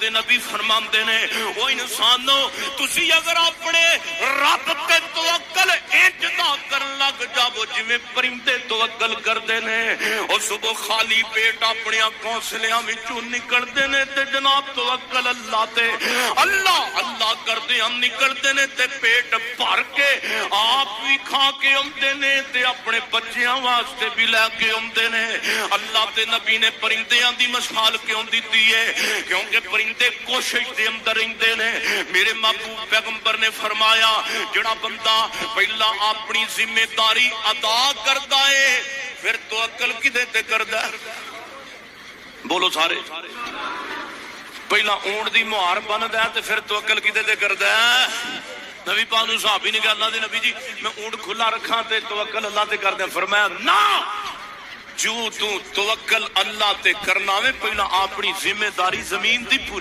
دے نبی فرماندے نے او انسانو تسی اگر اپنے رب تے توکل انج دا کرن لگ جاؤ جویں پرندے توکل کردے نے او صبح خالی پیٹ اپنے گھونسلیاں وچوں نکلدے نے تے جناب توکل اللہ تے اللہ اللہ کردے ہم نکلدے نے تے پیٹ بھر کے آپ بھی کھا کے اوندے نے تے اپنے بچیاں واسطے بھی لے کے اوندے نے اللہ تے نبی نے پرندیاں دی مثال کیوں دیتی ہے کیونکہ پرندے کوشش دے اندر رہندے نے میرے محبوب پیغمبر نے فرمایا جڑا بندہ پہلا اپنی ذمہ داری ادا کردا ہے پھر توکل کدے تے کردا ہے بولو سارے پہلا اونٹ دی مہار بندا ہے تے پھر توکل کدے تے کردا ہے نبی پاک نو صحابی نے کہا اللہ دے نبی جی میں اونٹ کھلا رکھاں تے توکل اللہ تے کردے فرمایا نا جو تو توکل اللہ تے کرنا وے پہلا اپنی ذمہ داری زمین دی